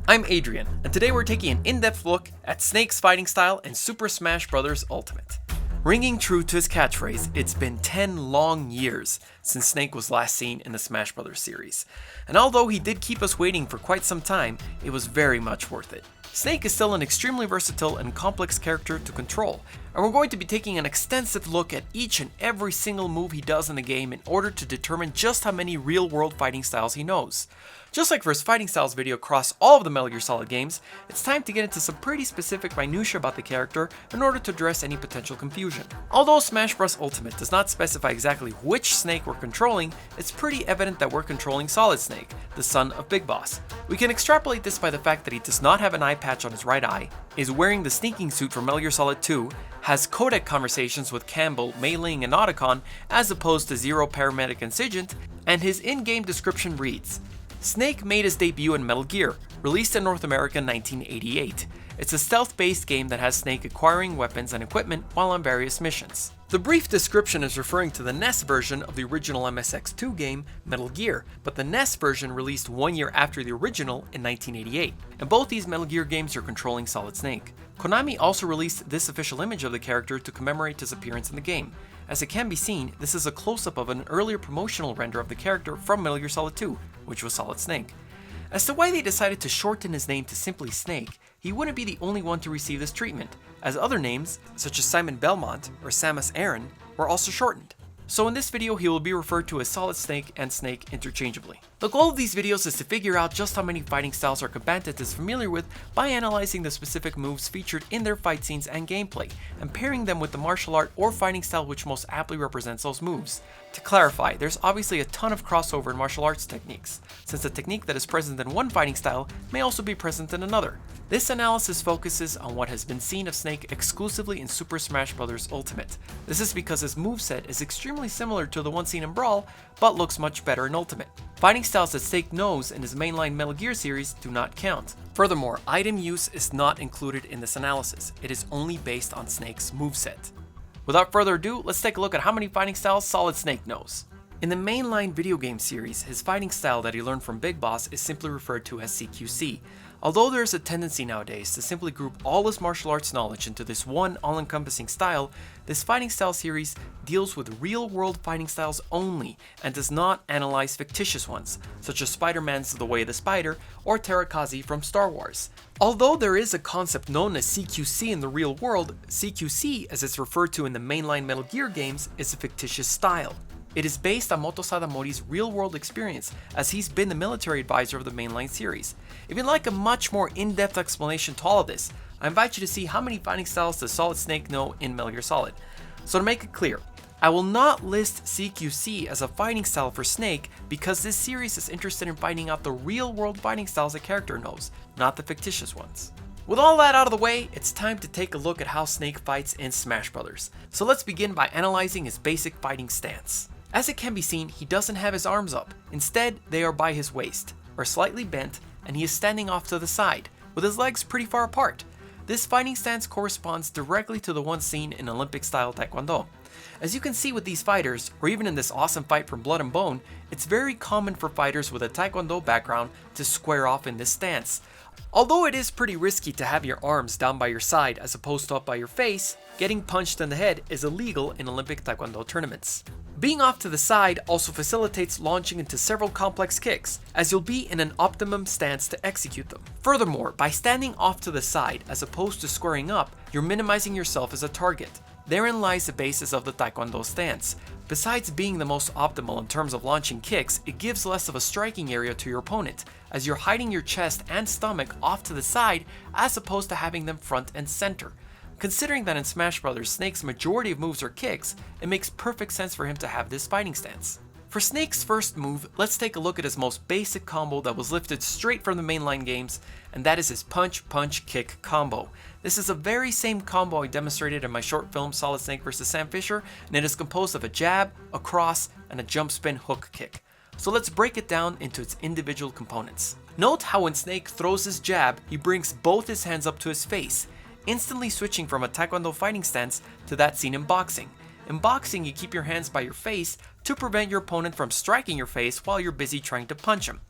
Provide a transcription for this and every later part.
I'm Adrian, and today we're taking an in-depth look at Snake's fighting style in Super Smash Bros. Ultimate. Ringing true to his catchphrase, it's been 10 long years since Snake was last seen in the Smash Bros. Series, and although he did keep us waiting for quite some time, it was very much worth it. Snake is still an extremely versatile and complex character to control, and we're going to be taking an extensive look at each and every single move he does in the game in order to determine just how many real-world fighting styles he knows. Just like for his fighting styles video across all of the Metal Gear Solid games, it's time to get into some pretty specific minutiae about the character in order to address any potential confusion. Although Smash Bros. Ultimate does not specify exactly which Snake we're controlling, it's pretty evident that we're controlling Solid Snake, the son of Big Boss. We can extrapolate this by the fact that he does not have an eye patch on his right eye, is wearing the sneaking suit from Metal Gear Solid 2, has codec conversations with Campbell, Mei Ling, and Otacon as opposed to Zero, Paramedic, and Sigint, and his in-game description reads, Snake made his debut in Metal Gear, released in North America in 1988. It's a stealth-based game that has Snake acquiring weapons and equipment while on various missions. The brief description is referring to the NES version of the original MSX2 game, Metal Gear, but the NES version released 1 year after the original in 1988. And both these Metal Gear games are controlling Solid Snake. Konami also released this official image of the character to commemorate his appearance in the game. As it can be seen, this is a close-up of an earlier promotional render of the character from Metal Gear Solid 2, which was Solid Snake. As to why they decided to shorten his name to simply Snake, he wouldn't be the only one to receive this treatment, as other names, such as Simon Belmont or Samus Aran, were also shortened. So in this video, he will be referred to as Solid Snake and Snake interchangeably. The goal of these videos is to figure out just how many fighting styles our combatant is familiar with by analyzing the specific moves featured in their fight scenes and gameplay, and pairing them with the martial art or fighting style which most aptly represents those moves. To clarify, there's obviously a ton of crossover in martial arts techniques, since a technique that is present in one fighting style may also be present in another. This analysis focuses on what has been seen of Snake exclusively in Super Smash Bros. Ultimate. This is because his moveset is extremely similar to the one seen in Brawl, but looks much better in Ultimate. Fighting styles that Snake knows in his mainline Metal Gear series do not count. Furthermore, item use is not included in this analysis. It is only based on Snake's moveset. Without further ado, let's take a look at how many fighting styles Solid Snake knows. In the mainline video game series, his fighting style that he learned from Big Boss is simply referred to as CQC. Although there is a tendency nowadays to simply group all his martial arts knowledge into this one all-encompassing style, this fighting style series deals with real-world fighting styles only and does not analyze fictitious ones, such as Spider-Man's The Way of the Spider or Terakazi from Star Wars. Although there is a concept known as CQC in the real world, CQC, as it's referred to in the mainline Metal Gear games, is a fictitious style. It is based on Motosada Mori's real-world experience, as he's been the military advisor of the mainline series. If you'd like a much more in-depth explanation to all of this, I invite you to see how many fighting styles does Solid Snake know in Metal Gear Solid. So to make it clear, I will not list CQC as a fighting style for Snake because this series is interested in finding out the real-world fighting styles a character knows, not the fictitious ones. With all that out of the way, it's time to take a look at how Snake fights in Smash Bros. So let's begin by analyzing his basic fighting stance. As it can be seen, he doesn't have his arms up. Instead, they are by his waist, or slightly bent, and he is standing off to the side, with his legs pretty far apart. This fighting stance corresponds directly to the one seen in Olympic-style Taekwondo. As you can see with these fighters, or even in this awesome fight from Blood and Bone, it's very common for fighters with a Taekwondo background to square off in this stance. Although it is pretty risky to have your arms down by your side as opposed to up by your face, getting punched in the head is illegal in Olympic Taekwondo tournaments. Being off to the side also facilitates launching into several complex kicks, as you'll be in an optimum stance to execute them. Furthermore, by standing off to the side as opposed to squaring up, you're minimizing yourself as a target. Therein lies the basis of the Taekwondo stance. Besides being the most optimal in terms of launching kicks, it gives less of a striking area to your opponent, as you're hiding your chest and stomach off to the side as opposed to having them front and center. Considering that in Smash Bros. Snake's majority of moves are kicks, it makes perfect sense for him to have this fighting stance. For Snake's first move, let's take a look at his most basic combo that was lifted straight from the mainline games, and that is his punch-punch-kick combo. This is the very same combo I demonstrated in my short film Solid Snake vs. Sam Fisher, and it is composed of a jab, a cross, and a jump spin hook kick. So let's break it down into its individual components. Note how when Snake throws his jab, he brings both his hands up to his face, instantly switching from a Taekwondo fighting stance to that seen in boxing. In boxing, you keep your hands by your face to prevent your opponent from striking your face while you're busy trying to punch him.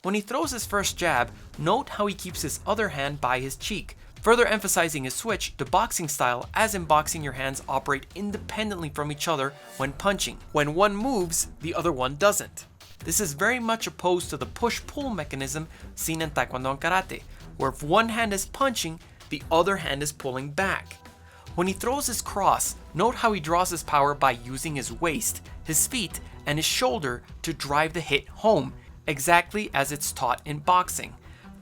When he throws his first jab, note how he keeps his other hand by his cheek, further emphasizing his switch to boxing style, as in boxing your hands operate independently from each other when punching. When one moves, the other one doesn't. This is very much opposed to the push-pull mechanism seen in Taekwondo and Karate, where if one hand is punching, the other hand is pulling back. When he throws his cross, note how he draws his power by using his waist, his feet, and his shoulder to drive the hit home, exactly as it's taught in boxing.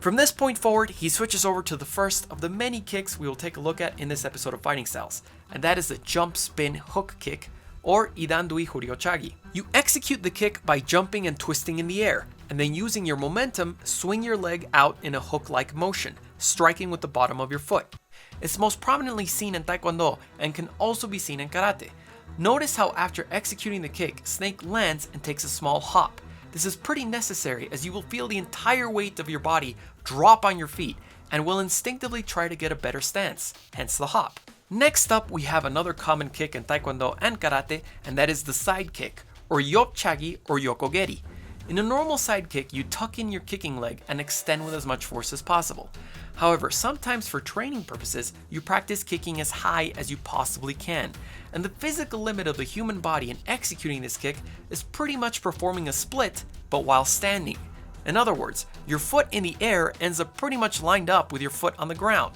From this point forward, he switches over to the first of the many kicks we will take a look at in this episode of Fighting Styles, and that is the jump spin hook kick, or Idandui Huriochagi. You execute the kick by jumping and twisting in the air, and then using your momentum, swing your leg out in a hook-like motion, striking with the bottom of your foot. It's most prominently seen in Taekwondo and can also be seen in Karate. Notice how after executing the kick, Snake lands and takes a small hop. This is pretty necessary as you will feel the entire weight of your body drop on your feet and will instinctively try to get a better stance, hence the hop. Next up, we have another common kick in Taekwondo and Karate, and that is the side kick, or Yopchagi or Yokogeri. In a normal side kick, you tuck in your kicking leg and extend with as much force as possible. However, sometimes for training purposes, you practice kicking as high as you possibly can, and the physical limit of the human body in executing this kick is pretty much performing a split, but while standing. In other words, your foot in the air ends up pretty much lined up with your foot on the ground.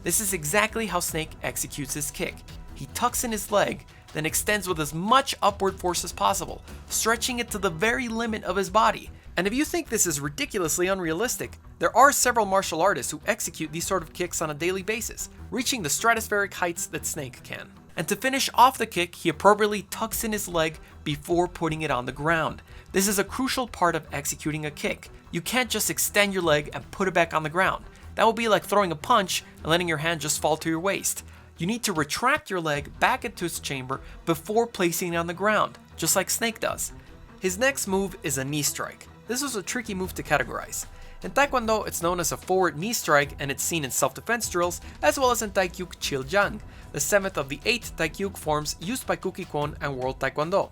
This is exactly how Snake executes his kick. He tucks in his leg, then extends with as much upward force as possible, stretching it to the very limit of his body. And if you think this is ridiculously unrealistic, there are several martial artists who execute these sort of kicks on a daily basis, reaching the stratospheric heights that Snake can. And to finish off the kick, he appropriately tucks in his leg before putting it on the ground. This is a crucial part of executing a kick. You can't just extend your leg and put it back on the ground. That would be like throwing a punch and letting your hand just fall to your waist. You need to retract your leg back into its chamber before placing it on the ground, just like Snake does. His next move is a knee strike. This is a tricky move to categorize. In Taekwondo, it's known as a forward knee strike, and it's seen in self-defense drills, as well as in Taikyuk Chiljang, the 7th of the 8 Taikyuk forms used by Kuki-Kon and World Taekwondo.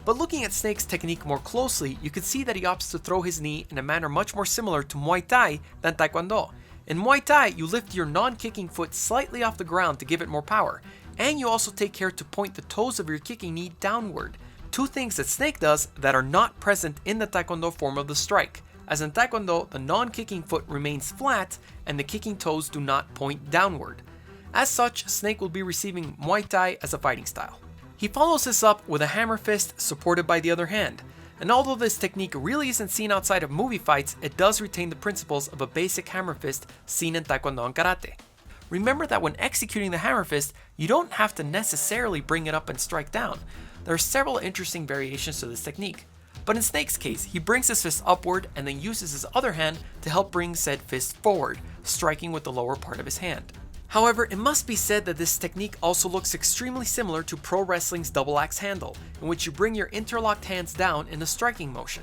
But looking at Snake's technique more closely, you can see that he opts to throw his knee in a manner much more similar to Muay Thai than Taekwondo. In Muay Thai, you lift your non-kicking foot slightly off the ground to give it more power, and you also take care to point the toes of your kicking knee downward. Two things that Snake does that are not present in the Taekwondo form of the strike, as in Taekwondo, the non-kicking foot remains flat and the kicking toes do not point downward. As such, Snake will be receiving Muay Thai as a fighting style. He follows this up with a hammer fist supported by the other hand. And although this technique really isn't seen outside of movie fights, it does retain the principles of a basic hammer fist seen in Taekwondo and Karate. Remember that when executing the hammer fist, you don't have to necessarily bring it up and strike down. There are several interesting variations to this technique. But in Snake's case, he brings his fist upward and then uses his other hand to help bring said fist forward, striking with the lower part of his hand. However, it must be said that this technique also looks extremely similar to pro wrestling's double axe handle, in which you bring your interlocked hands down in a striking motion.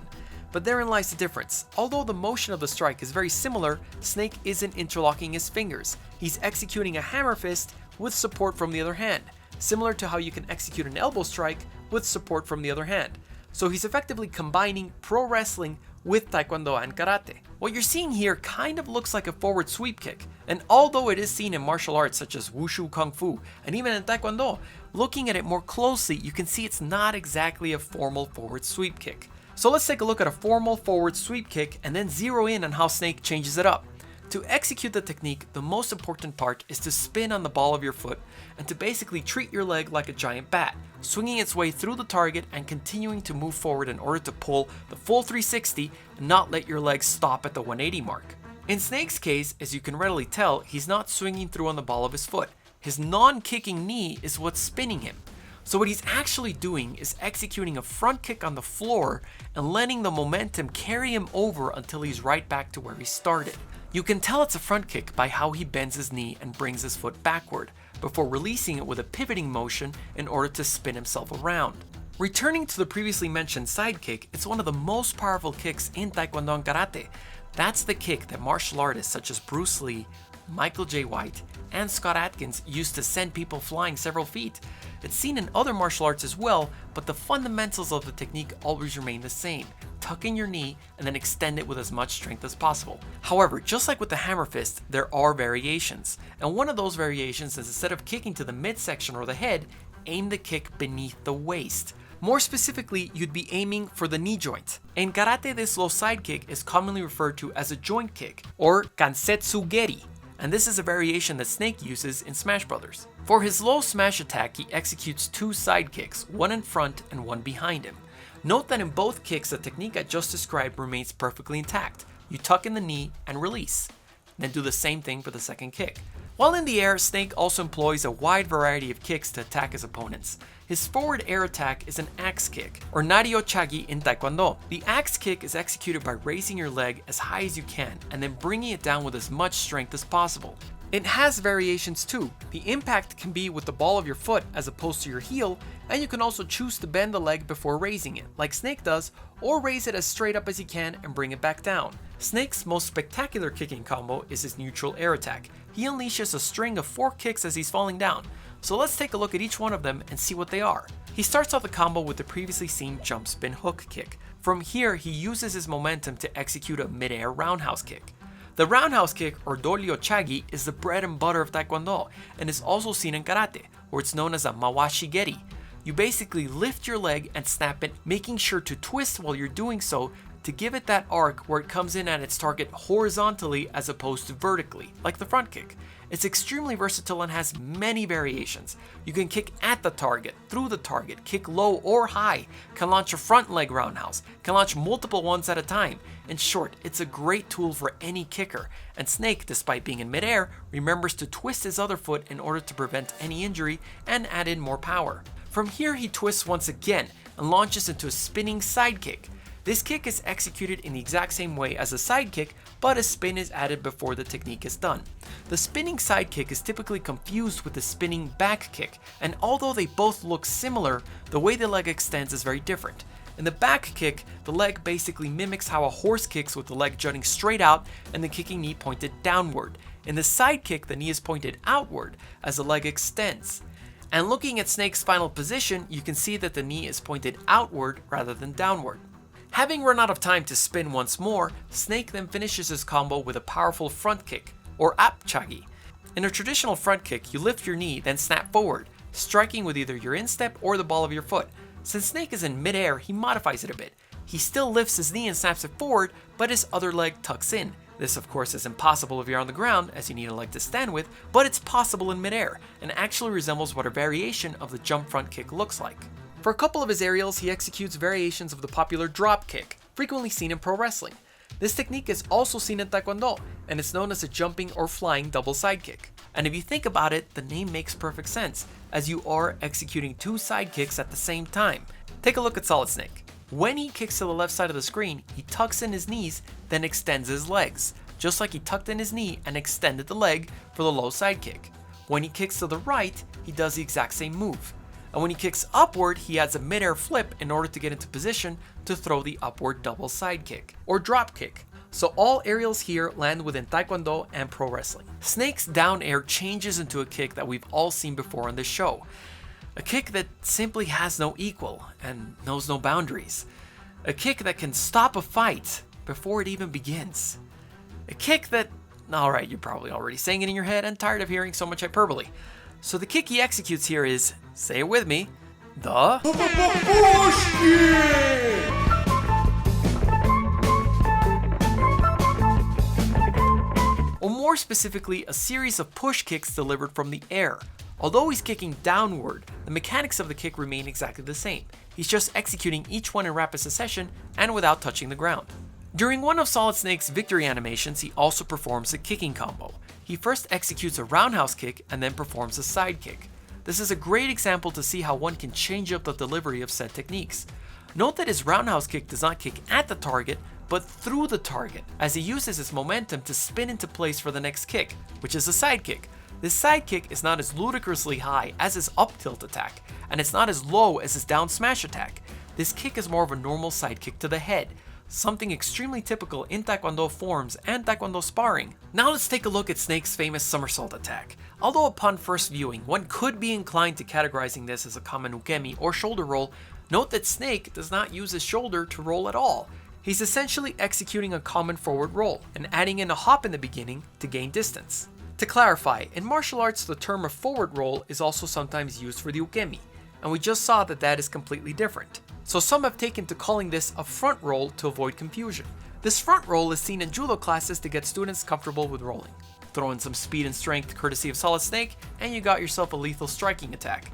But therein lies the difference. Although the motion of the strike is very similar, Snake isn't interlocking his fingers. He's executing a hammer fist with support from the other hand, similar to how you can execute an elbow strike with support from the other hand. So he's effectively combining pro wrestling with Taekwondo and Karate. What you're seeing here kind of looks like a forward sweep kick, and although it is seen in martial arts such as Wushu Kung Fu and even in Taekwondo, looking at it more closely you can see it's not exactly a formal forward sweep kick. So let's take a look at a formal forward sweep kick and then zero in on how Snake changes it up. To execute the technique, the most important part is to spin on the ball of your foot and to basically treat your leg like a giant bat, swinging its way through the target and continuing to move forward in order to pull the full 360 and not let your legs stop at the 180 mark. In Snake's case, as you can readily tell, he's not swinging through on the ball of his foot. His non-kicking knee is what's spinning him. So what he's actually doing is executing a front kick on the floor and letting the momentum carry him over until he's right back to where he started. You can tell it's a front kick by how he bends his knee and brings his foot backward, before releasing it with a pivoting motion in order to spin himself around. Returning to the previously mentioned side kick, it's one of the most powerful kicks in Taekwondo and Karate. That's the kick that martial artists such as Bruce Lee, Michael J. White, and Scott Adkins used to send people flying several feet. It's seen in other martial arts as well, but the fundamentals of the technique always remain the same. tuck in your knee and then extend it with as much strength as possible. However, just like with the hammer fist, there are variations. And one of those variations is instead of kicking to the midsection or the head, aim the kick beneath the waist. More specifically, you'd be aiming for the knee joint. In karate, this low side kick is commonly referred to as a joint kick, or kansetsu-geri, and this is a variation that Snake uses in Smash Brothers. For his low smash attack, he executes 2 side kicks, one in front and one behind him. Note that in both kicks, the technique I just described remains perfectly intact. You tuck in the knee and release. Then do the same thing for the second kick. While in the air, Snake also employs a wide variety of kicks to attack his opponents. His forward air attack is an axe kick, or Naryo-chagi in Taekwondo. The axe kick is executed by raising your leg as high as you can and then bringing it down with as much strength as possible. It has variations too. The impact can be with the ball of your foot as opposed to your heel, and you can also choose to bend the leg before raising it, like Snake does, or raise it as straight up as you can and bring it back down. Snake's most spectacular kicking combo is his neutral air attack. He unleashes a string of 4 kicks as he's falling down, so let's take a look at each one of them and see what they are. He starts off the combo with the previously seen jump spin hook kick. From here, he uses his momentum to execute a mid-air roundhouse kick. The roundhouse kick, or Doryo-chagi, is the bread and butter of Taekwondo and is also seen in karate, where it's known as a mawashi-geri. You basically lift your leg and snap it, making sure to twist while you're doing so to give it that arc where it comes in at its target horizontally as opposed to vertically, like the front kick. It's extremely versatile and has many variations. You can kick at the target, through the target, kick low or high, can launch a front leg roundhouse, can launch multiple ones at a time. In short, it's a great tool for any kicker, and Snake, despite being in midair, remembers to twist his other foot in order to prevent any injury and add in more power. From here, he twists once again and launches into a spinning side kick. This kick is executed in the exact same way as a side kick, but a spin is added before the technique is done. The spinning side kick is typically confused with the spinning back kick, and although they both look similar, the way the leg extends is very different. In the back kick, the leg basically mimics how a horse kicks with the leg jutting straight out and the kicking knee pointed downward. In the side kick, the knee is pointed outward as the leg extends. And looking at Snake's final position, you can see that the knee is pointed outward rather than downward. Having run out of time to spin once more, Snake then finishes his combo with a powerful front kick, or ap-chagi. In a traditional front kick, you lift your knee, then snap forward, striking with either your instep or the ball of your foot. Since Snake is in midair, he modifies it a bit. He still lifts his knee and snaps it forward, but his other leg tucks in. This of course is impossible if you're on the ground, as you need a leg to stand with, but it's possible in midair, and actually resembles what a variation of the jump front kick looks like. For a couple of his aerials, he executes variations of the popular drop kick, frequently seen in pro wrestling. This technique is also seen in Taekwondo, and it's known as a jumping or flying double side kick. And if you think about it, the name makes perfect sense, as you are executing 2 side kicks at the same time. Take a look at Solid Snake. When he kicks to the left side of the screen, he tucks in his knees, then extends his legs, just like he tucked in his knee and extended the leg for the low side kick. When he kicks to the right, he does the exact same move. And when he kicks upward, he adds a mid-air flip in order to get into position to throw the upward double side kick, or drop kick. So all aerials here land within Taekwondo and pro wrestling. Snake's down air changes into a kick that we've all seen before on this show. A kick that simply has no equal and knows no boundaries. A kick that can stop a fight before it even begins. A kick that, alright, you're probably already saying it in your head and tired of hearing so much hyperbole. So the kick he executes here is, say it with me, the or more specifically, a series of push kicks delivered from the air. Although he's kicking downward, the mechanics of the kick remain exactly the same. He's just executing each one in rapid succession and without touching the ground. During one of Solid Snake's victory animations, he also performs a kicking combo. He first executes a roundhouse kick and then performs a side kick. This is a great example to see how one can change up the delivery of said techniques. Note that his roundhouse kick does not kick at the target, but through the target, as he uses his momentum to spin into place for the next kick, which is a side kick. This side kick is not as ludicrously high as his up tilt attack, and it's not as low as his down smash attack. This kick is more of a normal side kick to the head, something extremely typical in Taekwondo forms and Taekwondo sparring. Now let's take a look at Snake's famous somersault attack. Although upon first viewing, one could be inclined to categorizing this as a common ukemi or shoulder roll, note that Snake does not use his shoulder to roll at all. He's essentially executing a common forward roll and adding in a hop in the beginning to gain distance. To clarify, in martial arts the term of forward roll is also sometimes used for the ukemi, and we just saw that that is completely different. So some have taken to calling this a front roll to avoid confusion. This front roll is seen in judo classes to get students comfortable with rolling. Throw in some speed and strength courtesy of Solid Snake, and you got yourself a lethal striking attack.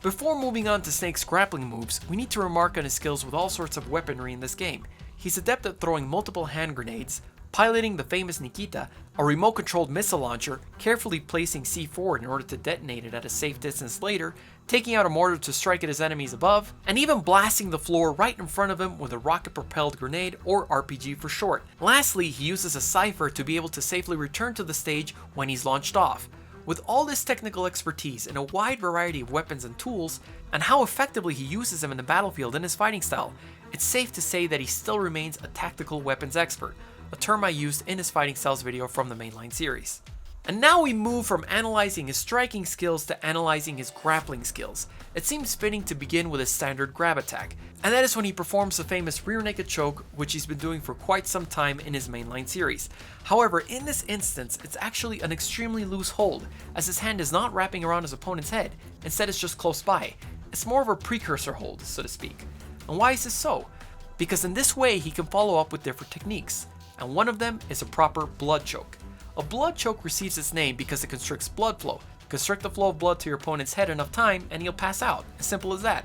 Before moving on to Snake's grappling moves, we need to remark on his skills with all sorts of weaponry in this game. He's adept at throwing multiple hand grenades, piloting the famous Nikita, a remote-controlled missile launcher, carefully placing C4 in order to detonate it at a safe distance later, taking out a mortar to strike at his enemies above, and even blasting the floor right in front of him with a rocket-propelled grenade, or RPG for short. Lastly, he uses a cipher to be able to safely return to the stage when he's launched off. With all this technical expertise and a wide variety of weapons and tools, and how effectively he uses them in the battlefield in his fighting style, it's safe to say that he still remains a tactical weapons expert, a term I used in his fighting styles video from the mainline series. And now we move from analyzing his striking skills to analyzing his grappling skills. It seems fitting to begin with his standard grab attack, and that is when he performs the famous rear naked choke, which he's been doing for quite some time in his mainline series. However, in this instance, it's actually an extremely loose hold, as his hand is not wrapping around his opponent's head, instead it's just close by. It's more of a precursor hold, so to speak. And why is this so? Because in this way he can follow up with different techniques, and one of them is a proper blood choke. A blood choke receives its name because it constricts blood flow. Constrict the flow of blood to your opponent's head enough time and he'll pass out. As simple as that.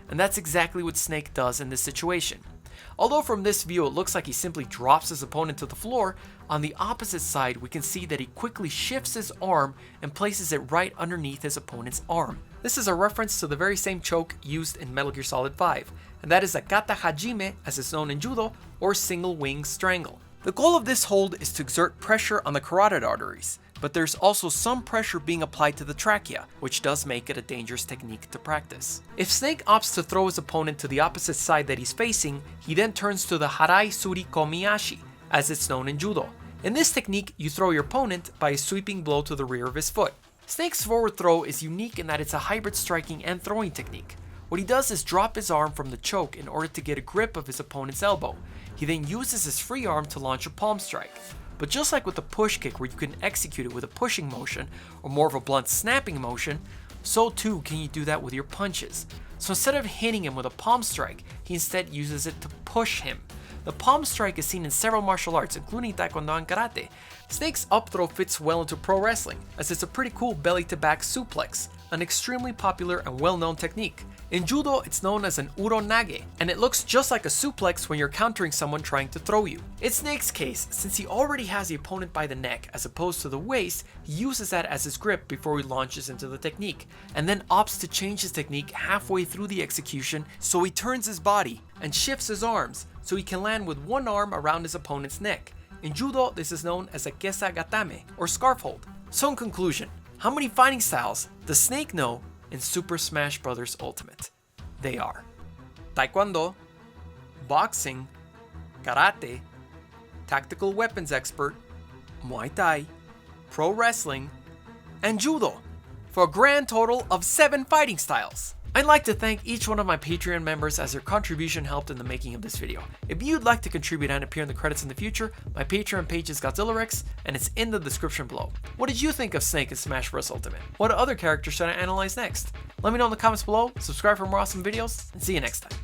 And that's exactly what Snake does in this situation. Although from this view it looks like he simply drops his opponent to the floor, on the opposite side we can see that he quickly shifts his arm and places it right underneath his opponent's arm. This is a reference to the very same choke used in Metal Gear Solid 5, and that is a kata hajime, as it's known in judo, or single wing strangle. The goal of this hold is to exert pressure on the carotid arteries, but there's also some pressure being applied to the trachea, which does make it a dangerous technique to practice. If Snake opts to throw his opponent to the opposite side that he's facing, he then turns to the harai suri komiyashi, as it's known in judo. In this technique, you throw your opponent by a sweeping blow to the rear of his foot. Snake's forward throw is unique in that it's a hybrid striking and throwing technique. What he does is drop his arm from the choke in order to get a grip of his opponent's elbow. He then uses his free arm to launch a palm strike. But just like with the push kick where you can execute it with a pushing motion or more of a blunt snapping motion, so too can you do that with your punches. So instead of hitting him with a palm strike, he instead uses it to push him. The palm strike is seen in several martial arts, including Taekwondo and Karate. Snake's up throw fits well into pro wrestling, as it's a pretty cool belly-to-back suplex, an extremely popular and well-known technique. In judo, it's known as an uronage, and it looks just like a suplex when you're countering someone trying to throw you. In Snake's case, since he already has the opponent by the neck as opposed to the waist, he uses that as his grip before he launches into the technique, and then opts to change his technique halfway through the execution, so he turns his body and shifts his arms so he can land with one arm around his opponent's neck. In judo, this is known as a kesa gatame, or scarf hold. So in conclusion, how many fighting styles does Snake know in Super Smash Bros. Ultimate? They are Taekwondo, Boxing, Karate, Tactical Weapons Expert, Muay Thai, Pro Wrestling, and Judo, for a grand total of 7 fighting styles. I'd like to thank each one of my Patreon members as their contribution helped in the making of this video. If you'd like to contribute and appear in the credits in the future, my Patreon page is Godzillarex, and it's in the description below. What did you think of Snake in Smash Bros. Ultimate? What other characters should I analyze next? Let me know in the comments below, subscribe for more awesome videos, and see you next time.